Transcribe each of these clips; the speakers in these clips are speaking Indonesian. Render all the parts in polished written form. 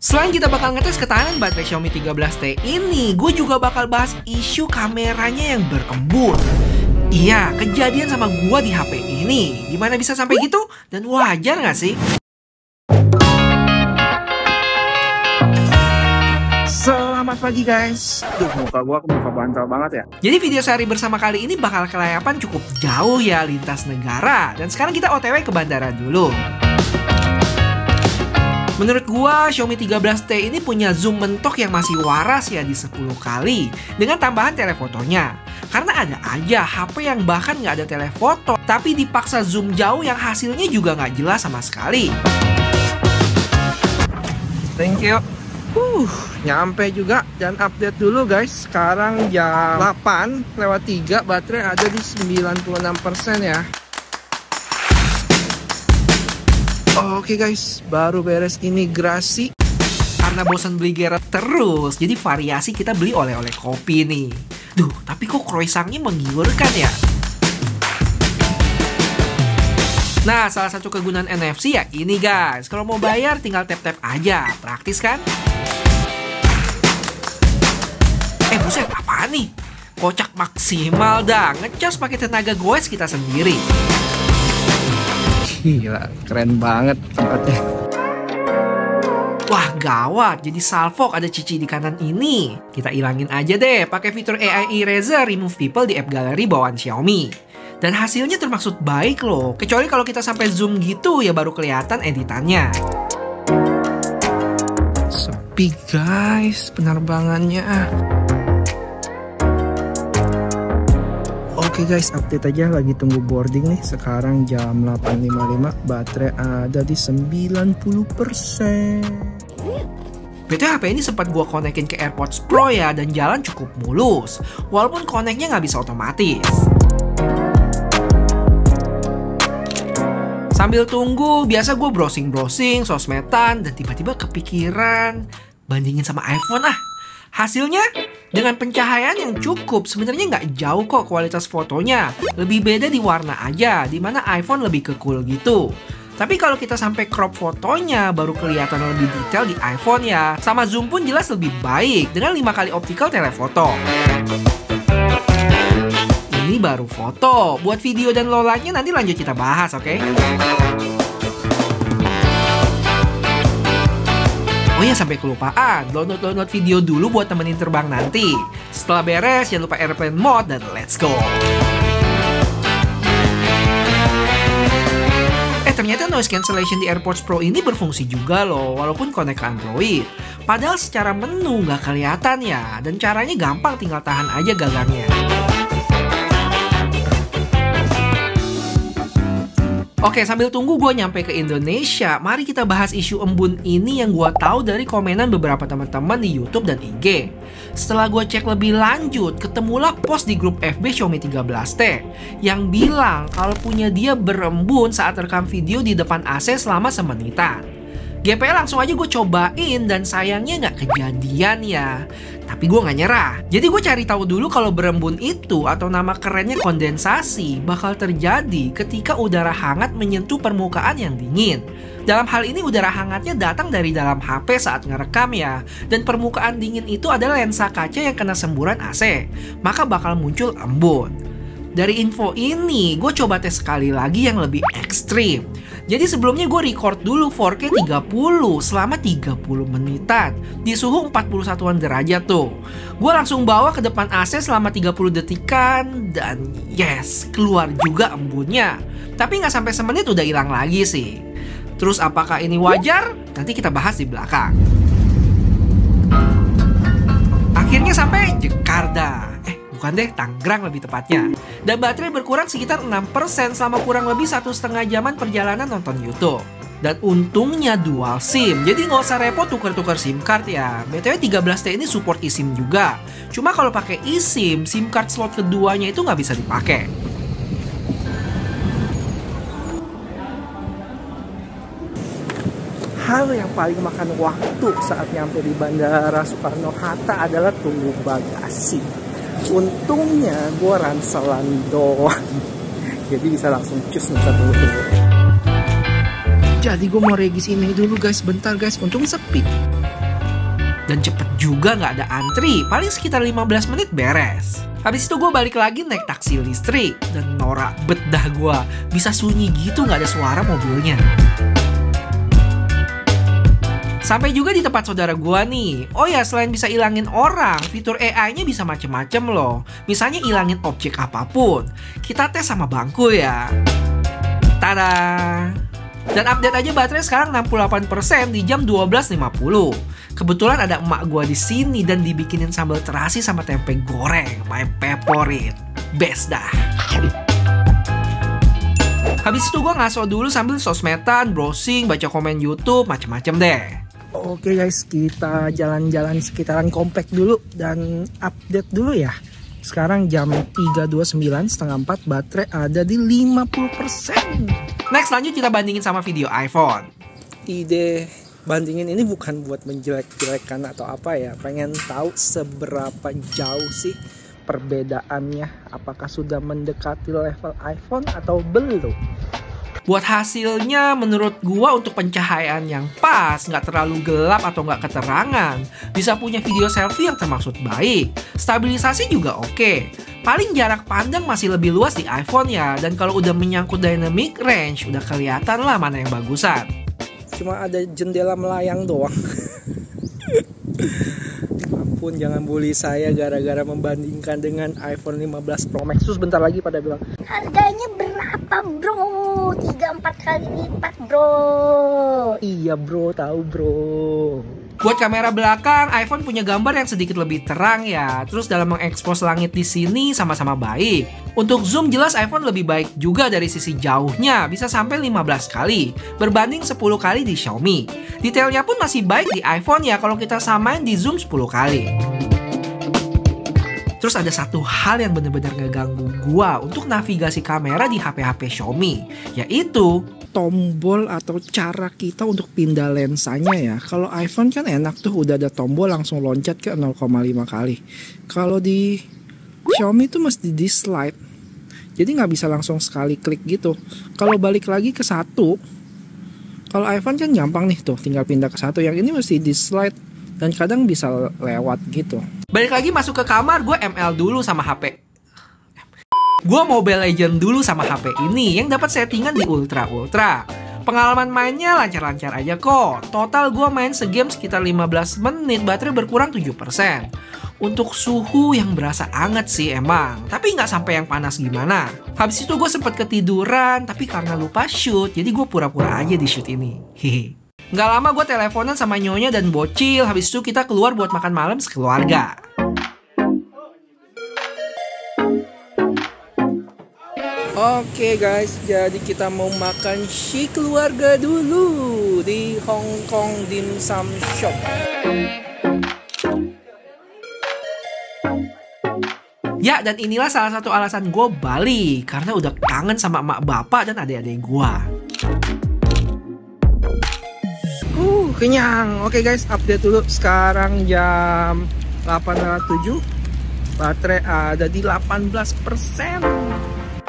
Selain kita bakal ngetes ketahanan baterai Xiaomi 13T ini, gue juga bakal bahas isu kameranya yang berembun. Iya, kejadian sama gue di HP ini. Gimana bisa sampai gitu? Dan wajar nggak sih? Selamat pagi guys. Duh, muka bantal banget ya. Jadi video sehari bersama kali ini bakal kelayapan cukup jauh ya, lintas negara. Dan sekarang kita OTW ke bandara dulu. Menurut gua, Xiaomi 13T ini punya zoom mentok yang masih waras ya di 10 kali dengan tambahan telefotonya. Karena ada aja HP yang bahkan nggak ada telefoto, tapi dipaksa zoom jauh yang hasilnya juga nggak jelas sama sekali. Thank you. Nyampe juga dan update dulu guys. Sekarang jam 8:03, baterai ada di 96% ya. Oke guys, baru beres imigrasi. Karena bosan beli Gerard terus, jadi variasi kita beli oleh-oleh kopi nih. Duh, tapi kok croissantnya menggiurkan ya? Nah, salah satu kegunaan NFC ya ini guys. Kalau mau bayar tinggal tap-tap aja. Praktis kan? Buset, apaan nih? Kocak maksimal dah. Ngecas pakai tenaga goes kita sendiri. Gila, keren banget tempatnya. Wah, gawat. Jadi salvo ada cici di kanan ini. Kita ilangin aja deh pakai fitur AI Eraser Remove People di app galeri bawaan Xiaomi. Dan hasilnya termaksud baik loh. Kecuali kalau kita sampai zoom gitu ya baru kelihatan editannya. Sepi guys penerbangannya. Oke guys, update aja, lagi tunggu boarding nih. Sekarang jam 8.55, baterai ada di 90%. BTW HP ini sempat gua konekin ke AirPods Pro ya, dan jalan cukup mulus. Walaupun koneknya nggak bisa otomatis. Sambil tunggu, biasa gue browsing-browsing, sosmedan, dan tiba-tiba kepikiran bandingin sama iPhone ah. Hasilnya, dengan pencahayaan yang cukup, sebenarnya nggak jauh kok kualitas fotonya. Lebih beda di warna aja, dimana iPhone lebih ke cool gitu. Tapi kalau kita sampai crop fotonya, baru kelihatan lebih detail di iPhone ya. Sama zoom pun jelas lebih baik, dengan 5 kali optical telefoto. Ini baru foto. Buat video dan lowlightnya nanti lanjut kita bahas, oke? Oh ya, sampai kelupaan, download video dulu buat temenin terbang nanti. Setelah beres, jangan lupa airplane mode dan let's go. Ternyata noise cancellation di AirPods Pro ini berfungsi juga loh, walaupun connect ke Android. Padahal secara menu nggak kelihatan ya, dan caranya gampang, tinggal tahan aja gagangnya. Oke, sambil tunggu gue nyampe ke Indonesia, mari kita bahas isu embun ini yang gue tahu dari komenan beberapa teman-teman di YouTube dan IG. Setelah gue cek lebih lanjut, ketemulah post di grup FB Xiaomi 13T yang bilang kalau punya dia berembun saat rekam video di depan AC selama semenitan. GPL langsung aja gue cobain dan sayangnya nggak kejadian ya. Tapi gue nggak nyerah. Jadi gue cari tahu dulu kalau berembun itu atau nama kerennya kondensasi bakal terjadi ketika udara hangat menyentuh permukaan yang dingin. Dalam hal ini udara hangatnya datang dari dalam HP saat ngerekam ya. Dan permukaan dingin itu adalah lensa kaca yang kena semburan AC. Maka bakal muncul embun. Dari info ini, gue coba tes sekali lagi yang lebih ekstrim. Jadi sebelumnya gue record dulu 4K 30 selama 30 menitan di suhu 41-an derajat tuh. Gue langsung bawa ke depan AC selama 30 detikan dan yes, keluar juga embunnya. Tapi nggak sampai semenit udah hilang lagi sih. Terus apakah ini wajar? Nanti kita bahas di belakang. Akhirnya sampai Jakarta. Bukan deh, Tangerang lebih tepatnya. Dan baterai berkurang sekitar 6% selama kurang lebih 1,5 jaman perjalanan nonton YouTube. Dan untungnya dual SIM, jadi nggak usah repot tuker-tuker SIM card ya. BTW 13T ini support eSIM juga. Cuma kalau pakai eSIM, SIM card slot keduanya itu nggak bisa dipakai. Hal yang paling makan waktu saat nyampe di Bandara Soekarno-Hatta adalah tunggu bagasi. Untungnya gue ranselan doang, jadi bisa langsung cus, nggak usah tunggu-tunggu. Jadi gue mau regis ini dulu guys, bentar guys, untung sepi. Dan cepet juga nggak ada antri, paling sekitar 15 menit beres. Habis itu gue balik lagi naik taksi listrik. Dan norak bedah gue, bisa sunyi gitu nggak ada suara mobilnya. Sampai juga di tempat saudara gue nih. Oh ya, selain bisa ilangin orang, fitur AI-nya bisa macem-macem loh. Misalnya ilangin objek apapun. Kita tes sama bangku ya. Tada! Dan update aja baterai sekarang 68% di jam 12.50. Kebetulan ada emak gua di sini dan dibikinin sambal terasi sama tempe goreng, my favorite. Best dah. Habis itu gua ngaso dulu sambil sosmedan, browsing, baca komen YouTube, macem-macem deh. Oke guys, kita jalan-jalan sekitaran komplek dulu dan update dulu ya. Sekarang jam 3.29, setengah 4, baterai ada di 50%. Next, lanjut kita bandingin sama video iPhone. Ide bandingin ini bukan buat menjelek-jelekan atau apa ya. Pengen tahu seberapa jauh sih perbedaannya. Apakah sudah mendekati level iPhone atau belum? Buat hasilnya, menurut gua untuk pencahayaan yang pas, nggak terlalu gelap atau nggak keterangan, bisa punya video selfie yang termaksud baik. Stabilisasi juga oke. Paling jarak pandang masih lebih luas di iPhone ya, dan kalau udah menyangkut dynamic range, udah kelihatan lah mana yang bagusan. Cuma ada jendela melayang doang. Ampun, jangan bully saya gara-gara membandingkan dengan iPhone 15 Pro Max. Terus bentar lagi pada bilang, harganya berapa bro? 3-4 kali lipat bro. Iya bro, tahu bro. Buat kamera belakang, iPhone punya gambar yang sedikit lebih terang ya. Terus dalam mengekspos langit di sini sama-sama baik. Untuk zoom jelas iPhone lebih baik juga dari sisi jauhnya, bisa sampai 15 kali, berbanding 10 kali di Xiaomi. Detailnya pun masih baik di iPhone ya kalau kita samain di zoom 10 kali. Terus ada satu hal yang bener-bener ngeganggu gua untuk navigasi kamera di HP-HP Xiaomi, yaitu tombol atau cara kita untuk pindah lensanya ya. Kalau iPhone kan enak tuh, udah ada tombol langsung loncat ke 0,5 kali. Kalau di Xiaomi tuh mesti di slide, jadi nggak bisa langsung sekali klik gitu. Kalau balik lagi ke satu, kalau iPhone kan gampang nih tuh, tinggal pindah ke satu. Yang ini mesti di slide dan kadang bisa lewat gitu. Balik lagi masuk ke kamar, gue ML dulu sama HP. Gue Mobile Legend dulu sama HP ini yang dapat settingan di Ultra. Pengalaman mainnya lancar-lancar aja kok. Total gue main segame sekitar 15 menit, baterai berkurang 7%. Untuk suhu yang berasa anget sih emang, tapi nggak sampai yang panas gimana. Habis itu gue sempet ketiduran, tapi karena lupa shoot, jadi gue pura-pura aja di shoot ini. Hehe. Nggak lama gue teleponan sama nyonya dan bocil, habis itu kita keluar buat makan malam sekeluarga. Oke guys, jadi kita mau makan keluarga dulu di Hong Kong Dim Sum Shop. Ya, dan inilah salah satu alasan gue balik, karena udah kangen sama emak bapak dan adik-adik gue. Kenyang. Oke guys, update dulu. Sekarang jam 8.07, baterai ada di 18%.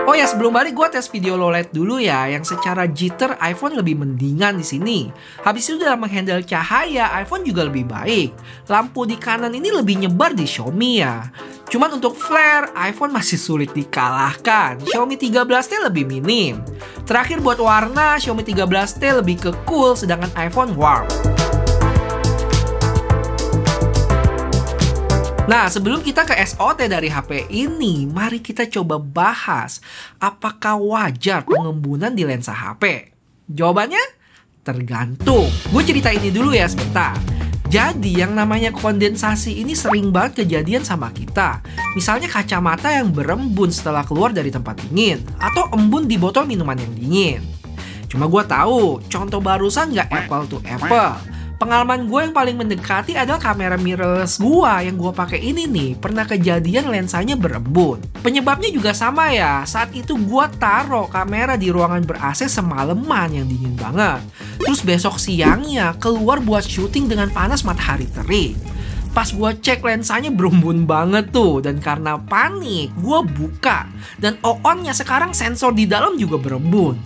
Oh ya, sebelum balik gue tes video low light dulu ya, yang secara jitter iPhone lebih mendingan di sini. Habis itu dalam menghandle cahaya, iPhone juga lebih baik. Lampu di kanan ini lebih nyebar di Xiaomi ya. Cuman untuk flare, iPhone masih sulit dikalahkan. Xiaomi 13T lebih minim. Terakhir buat warna, Xiaomi 13T lebih ke cool, sedangkan iPhone warm. Nah, sebelum kita ke SOT dari HP ini, mari kita coba bahas apakah wajar pengembunan di lensa HP. Jawabannya tergantung. Gue cerita ini dulu ya sebentar. Jadi yang namanya kondensasi ini sering banget kejadian sama kita. Misalnya kacamata yang berembun setelah keluar dari tempat dingin, atau embun di botol minuman yang dingin. Cuma gue tahu, contoh barusan nggak apple to apple. Pengalaman gue yang paling mendekati adalah kamera mirrorless gue yang gue pakai ini nih. Pernah kejadian lensanya berembun. Penyebabnya juga sama ya. Saat itu gue taruh kamera di ruangan ber-AC semalaman yang dingin banget. Terus besok siangnya keluar buat syuting dengan panas matahari terik. Pas gue cek lensanya berembun banget tuh. Dan karena panik, gue buka. Dan on-nya sekarang sensor di dalam juga berembun.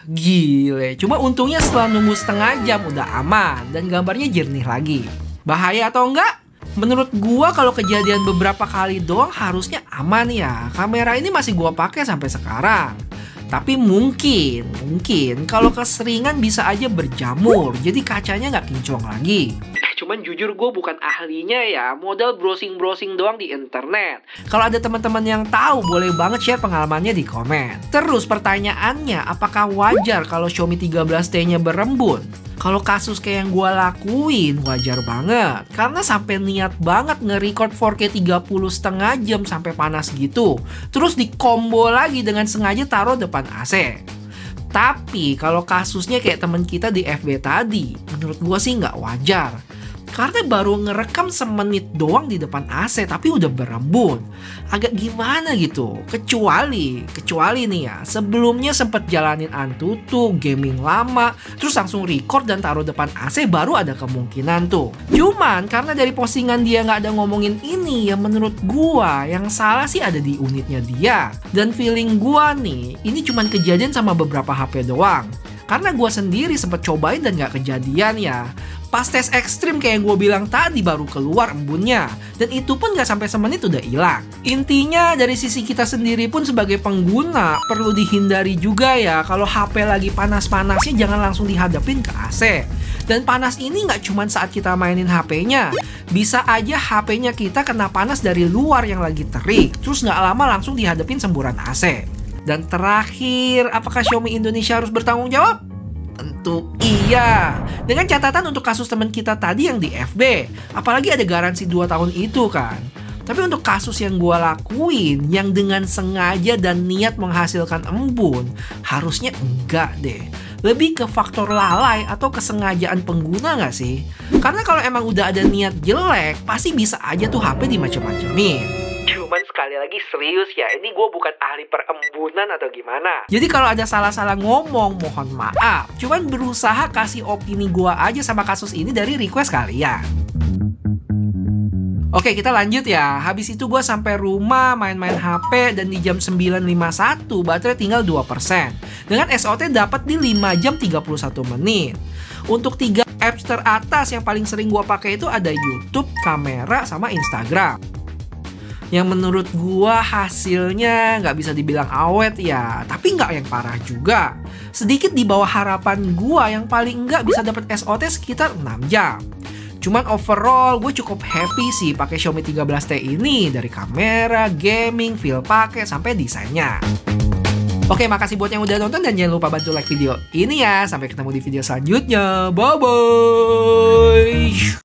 gile. Cuma untungnya setelah nunggu setengah jam udah aman dan gambarnya jernih lagi. Bahaya atau enggak? Menurut gua kalau kejadian beberapa kali doang harusnya aman ya. Kamera ini masih gua pakai sampai sekarang. Tapi mungkin kalau keseringan bisa aja berjamur. Jadi kacanya nggak kinclong lagi. Cuman jujur gue bukan ahlinya ya, modal browsing-browsing doang di internet. Kalau ada teman-teman yang tahu, boleh banget share pengalamannya di komen. Terus pertanyaannya, apakah wajar kalau Xiaomi 13T-nya berembun? Kalau kasus kayak yang gue lakuin, wajar banget. Karena sampai niat banget nge-record 4K 30,5 jam sampai panas gitu. Terus di-combo lagi dengan sengaja taruh depan AC. Tapi kalau kasusnya kayak temen kita di FB tadi, menurut gue sih nggak wajar. Karena baru ngerekam semenit doang di depan AC tapi udah berembun. Agak gimana gitu. Kecuali nih ya, sebelumnya sempet jalanin Antutu, gaming lama, terus langsung record dan taruh depan AC, baru ada kemungkinan tuh. Cuman karena dari postingan dia nggak ada ngomongin ini, ya menurut gua yang salah sih ada di unitnya dia. Dan feeling gua nih, ini cuman kejadian sama beberapa HP doang. Karena gue sendiri sempet cobain dan gak kejadian ya. Pas tes ekstrim kayak yang gue bilang tadi baru keluar embunnya. Dan itu pun gak sampai semenit udah hilang. Intinya dari sisi kita sendiri pun sebagai pengguna perlu dihindari juga ya. Kalau HP lagi panas-panasnya jangan langsung dihadapin ke AC. Dan panas ini gak cuma saat kita mainin HP-nya. Bisa aja HP-nya kita kena panas dari luar yang lagi terik. Terus gak lama langsung dihadapin semburan AC. Dan terakhir, apakah Xiaomi Indonesia harus bertanggung jawab? Tentu iya. Dengan catatan untuk kasus teman kita tadi yang di FB. Apalagi ada garansi 2 tahun itu kan. Tapi untuk kasus yang gue lakuin, yang dengan sengaja dan niat menghasilkan embun, harusnya enggak deh. Lebih ke faktor lalai atau kesengajaan pengguna nggak sih? Karena kalau emang udah ada niat jelek, pasti bisa aja tuh HP dimacem-macemin. Cuman sekali lagi serius ya, ini gue bukan ahli perembunan atau gimana. Jadi kalau ada salah-salah ngomong, mohon maaf. Cuman berusaha kasih opini gue aja sama kasus ini dari request kalian. Oke, kita lanjut ya. Habis itu gue sampai rumah main-main HP dan di jam 9.51 baterai tinggal 2%. Dengan SOT dapat di 5 jam 31 menit. Untuk 3 apps teratas yang paling sering gue pakai itu ada YouTube, kamera, sama Instagram. Yang menurut gua hasilnya nggak bisa dibilang awet ya, tapi nggak yang parah juga. Sedikit di bawah harapan gua, yang paling nggak bisa dapat SOT sekitar 6 jam. Cuman overall gue cukup happy sih pakai Xiaomi 13T ini, dari kamera, gaming, feel pakai sampai desainnya. Oke, makasih buat yang udah nonton dan jangan lupa bantu like video ini ya. Sampai ketemu di video selanjutnya. Bye bye.